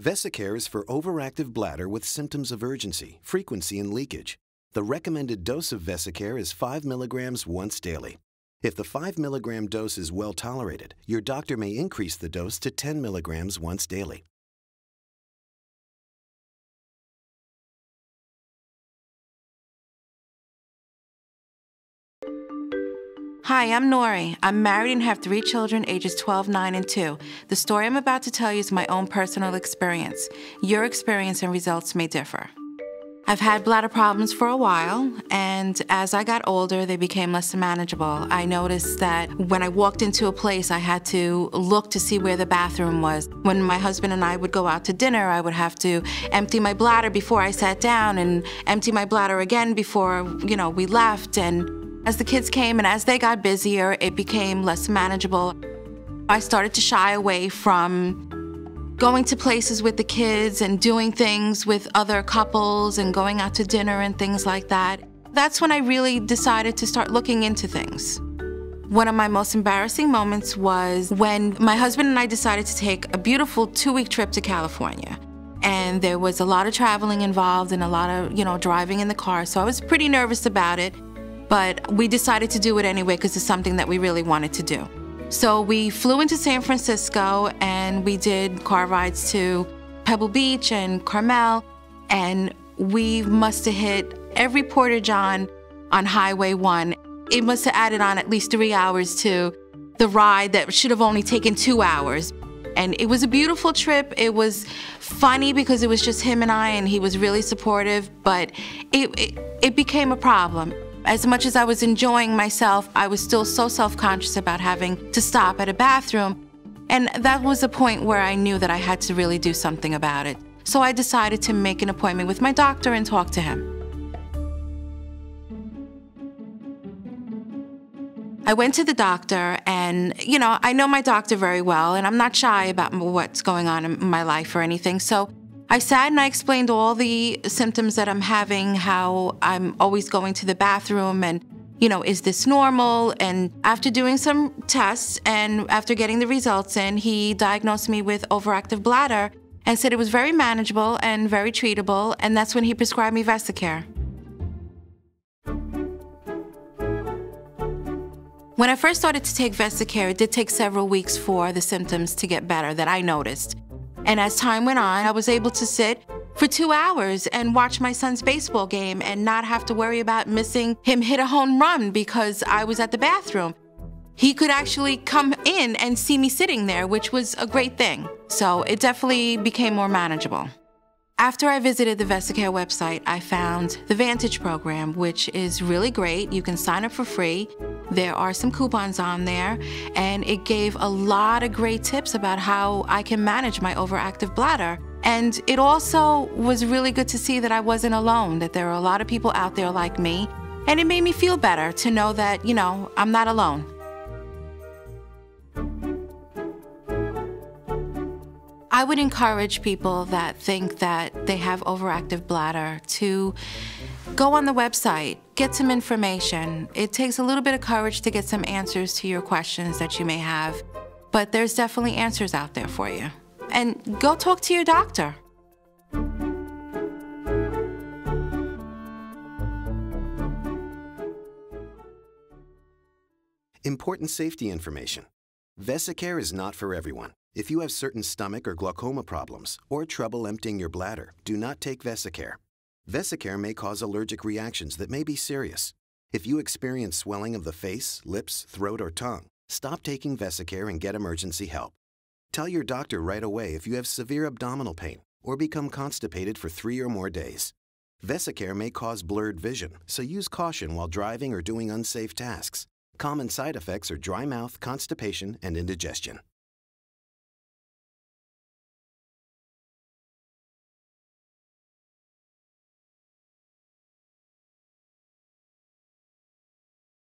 VESIcare is for overactive bladder with symptoms of urgency, frequency, and leakage. The recommended dose of VESIcare is 5 milligrams once daily. If the 5 milligram dose is well tolerated, your doctor may increase the dose to 10 milligrams once daily. Hi, I'm Nory. I'm married and have 3 children ages 12, 9, and 2. The story I'm about to tell you is my own personal experience. Your experience and results may differ. I've had bladder problems for a while, and as I got older, they became less manageable. I noticed that when I walked into a place, I had to look to see where the bathroom was. When my husband and I would go out to dinner, I would have to empty my bladder before I sat down and empty my bladder again before, we left. And as the kids came and as they got busier, it became less manageable. I started to shy away from going to places with the kids and doing things with other couples and going out to dinner and things like that. That's when I really decided to start looking into things. One of my most embarrassing moments was when my husband and I decided to take a beautiful 2-week trip to California. And there was a lot of traveling involved and a lot of, driving in the car, so I was pretty nervous about it. But we decided to do it anyway because it's something that we really wanted to do. So we flew into San Francisco and we did car rides to Pebble Beach and Carmel, and we must have hit every portage on Highway 1. It must have added on at least 3 hours to the ride that should have only taken 2 hours. And it was a beautiful trip. It was funny because it was just him and I, and he was really supportive, but it became a problem. As much as I was enjoying myself, I was still so self-conscious about having to stop at a bathroom. And that was a point where I knew that I had to really do something about it. So I decided to make an appointment with my doctor and talk to him. I went to the doctor and, I know my doctor very well, and I'm not shy about what's going on in my life or anything. So I sat and I explained all the symptoms that I'm having, how I'm always going to the bathroom and, is this normal? And after doing some tests and after getting the results in, he diagnosed me with overactive bladder and said it was very manageable and very treatable, and that's when he prescribed me VESIcare. When I first started to take VESIcare, it did take several weeks for the symptoms to get better that I noticed. And as time went on, I was able to sit for 2 hours and watch my son's baseball game and not have to worry about missing him hit a home run because I was at the bathroom. He could actually come in and see me sitting there, which was a great thing. So it definitely became more manageable. After I visited the VESIcare website, I found the Vantage program, which is really great. You can sign up for free. There are some coupons on there, and it gave a lot of great tips about how I can manage my overactive bladder. And it also was really good to see that I wasn't alone, that there are a lot of people out there like me, and it made me feel better to know that, I'm not alone. I would encourage people that think that they have overactive bladder to go on the website, get some information. It takes a little bit of courage to get some answers to your questions that you may have, but there's definitely answers out there for you. And go talk to your doctor. Important safety information. VESIcare is not for everyone. If you have certain stomach or glaucoma problems or trouble emptying your bladder, do not take VESIcare. VESIcare may cause allergic reactions that may be serious. If you experience swelling of the face, lips, throat, or tongue, stop taking VESIcare and get emergency help. Tell your doctor right away if you have severe abdominal pain or become constipated for 3 or more days. VESIcare may cause blurred vision, so use caution while driving or doing unsafe tasks. Common side effects are dry mouth, constipation, and indigestion.